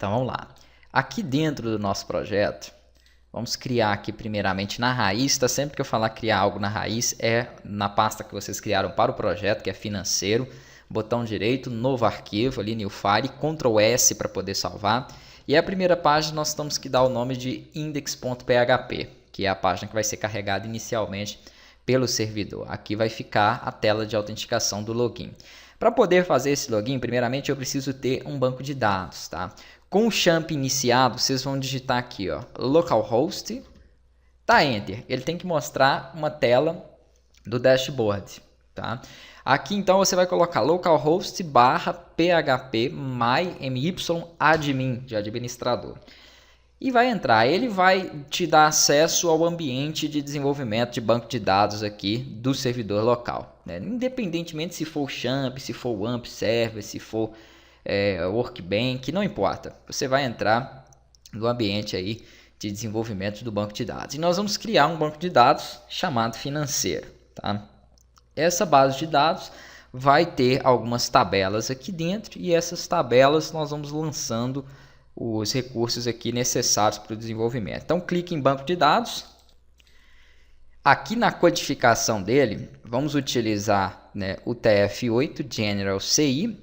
Então vamos lá. Aqui dentro do nosso projeto, vamos criar aqui primeiramente na raiz, tá? Sempre que eu falar criar algo na raiz, é na pasta que vocês criaram para o projeto, que é financeiro, botão direito, novo arquivo, ali New File, Ctrl S para poder salvar. E a primeira página nós temos que dar o nome de index.php, que é a página que vai ser carregada inicialmente pelo servidor. Aqui vai ficar a tela de autenticação do login. Para poder fazer esse login, primeiramente eu preciso ter um banco de dados, tá? Com o champ iniciado, vocês vão digitar aqui, ó, localhost, tá, enter. Ele tem que mostrar uma tela do dashboard, tá? Aqui então você vai colocar localhost /php my-admin de administrador. E vai entrar, ele vai te dar acesso ao ambiente de desenvolvimento de banco de dados aqui do servidor local, né? Independentemente se for o champ, se for o amp server, se for workbench, não importa. Você vai entrar no ambiente aí de desenvolvimento do banco de dados. E nós vamos criar um banco de dados chamado financeiro, tá? Essa base de dados vai ter algumas tabelas aqui dentro e essas tabelas nós vamos lançando os recursos aqui necessários para o desenvolvimento. Então clique em banco de dados. Aqui na codificação dele, vamos utilizar, né, o TF8 General CI.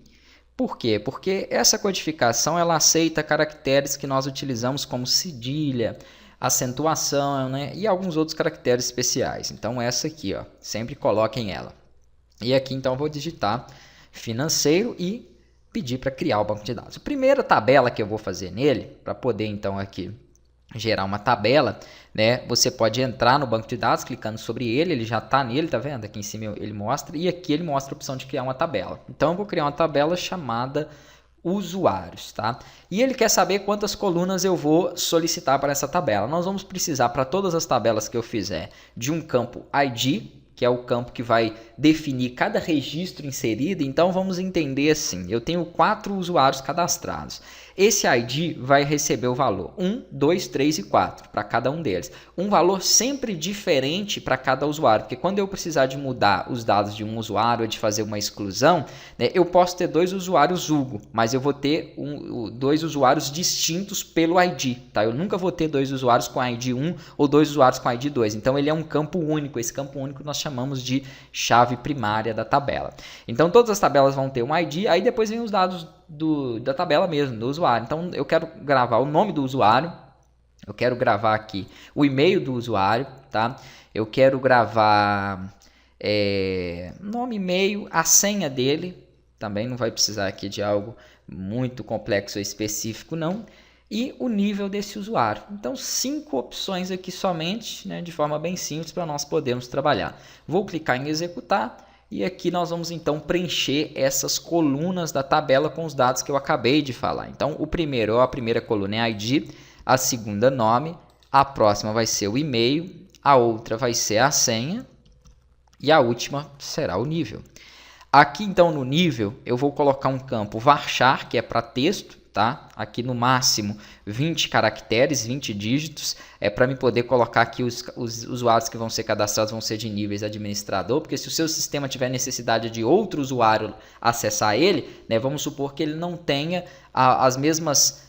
Por quê? Porque essa codificação ela aceita caracteres que nós utilizamos como cedilha, acentuação, né, e alguns outros caracteres especiais. Então essa aqui, ó, sempre coloquem ela. E aqui então eu vou digitar financeiro e pedir para criar o banco de dados. A primeira tabela que eu vou fazer nele, para poder então aqui gerar uma tabela, né? Você pode entrar no banco de dados clicando sobre ele, ele já está nele, tá vendo? Aqui em cima ele mostra e aqui ele mostra a opção de criar uma tabela. Então eu vou criar uma tabela chamada usuários, tá? E ele quer saber quantas colunas eu vou solicitar para essa tabela. Nós vamos precisar para todas as tabelas que eu fizer de um campo ID, que é o campo que vai definir cada registro inserido. Então vamos entender assim, eu tenho 4 usuários cadastrados. Esse ID vai receber o valor 1, 2, 3 e 4 para cada um deles. Um valor sempre diferente para cada usuário, porque quando eu precisar de mudar os dados de um usuário ou de fazer uma exclusão, né, eu posso ter 2 usuários Hugo, mas eu vou ter 2 usuários distintos pelo ID. Tá? Eu nunca vou ter 2 usuários com ID 1 ou 2 usuários com ID 2. Então ele é um campo único. Esse campo único nós chamamos de chave primária da tabela. Então todas as tabelas vão ter um ID, aí depois vem os dados da tabela mesmo, do usuário. Então eu quero gravar o nome do usuário, eu quero gravar aqui o e-mail do usuário, tá? Eu quero gravar nome, e-mail, a senha dele, também não vai precisar aqui de algo muito complexo ou específico não, e o nível desse usuário. Então 5 opções aqui somente, né, de forma bem simples para nós podermos trabalhar. Vou clicar em executar. E aqui nós vamos então preencher essas colunas da tabela com os dados que eu acabei de falar. Então o primeiro, a primeira coluna é ID, a segunda nome, a próxima vai ser o e-mail, a outra vai ser a senha e a última será o nível. Aqui então no nível eu vou colocar um campo varchar, que é para texto, tá? Aqui no máximo 20 caracteres, 20 dígitos, para me poder colocar aqui os usuários que vão ser cadastrados vão ser de níveis administrador, porque se o seu sistema tiver necessidade de outro usuário acessar ele, né, vamos supor que ele não tenha as mesmas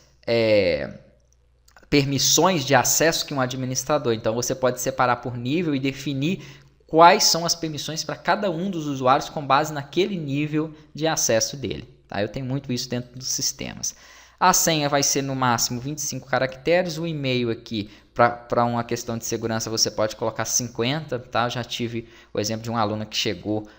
permissões de acesso que um administrador. Então você pode separar por nível e definir quais são as permissões para cada um dos usuários com base naquele nível de acesso dele. Tá? Eu tenho muito isso dentro dos sistemas. A senha vai ser no máximo 25 caracteres. O e-mail aqui, para uma questão de segurança, você pode colocar 50. Tá? Eu já tive o exemplo de uma aluna que chegou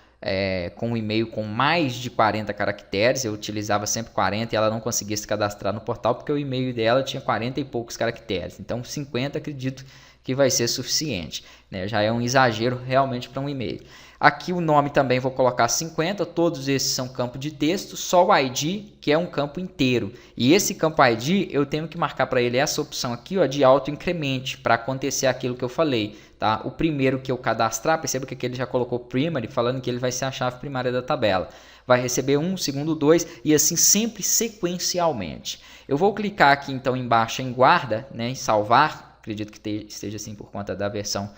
com um e-mail com mais de 40 caracteres. Eu utilizava sempre 40 e ela não conseguia se cadastrar no portal porque o e-mail dela tinha 40 e poucos caracteres. Então 50 acredito que vai ser suficiente, né? Já é um exagero realmente para um e-mail. Aqui o nome também vou colocar 50, todos esses são campo de texto, só o ID que é um campo inteiro. E esse campo ID eu tenho que marcar para ele essa opção aqui, ó, de auto-incremente, para acontecer aquilo que eu falei. Tá? O primeiro que eu cadastrar, perceba que aqui ele já colocou primary, falando que ele vai ser a chave primária da tabela. Vai receber 1, segundo 2 e assim sempre sequencialmente. Eu vou clicar aqui então embaixo em guarda, né, em salvar. Acredito que esteja assim por conta da versão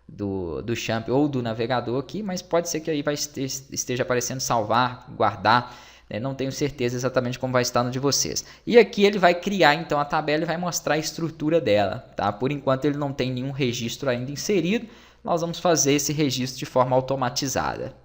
do champ ou do navegador aqui, mas pode ser que aí esteja aparecendo salvar, guardar. Não tenho certeza exatamente como vai estar no de vocês. E aqui ele vai criar então a tabela e vai mostrar a estrutura dela, tá? Por enquanto ele não tem nenhum registro ainda inserido, nós vamos fazer esse registro de forma automatizada.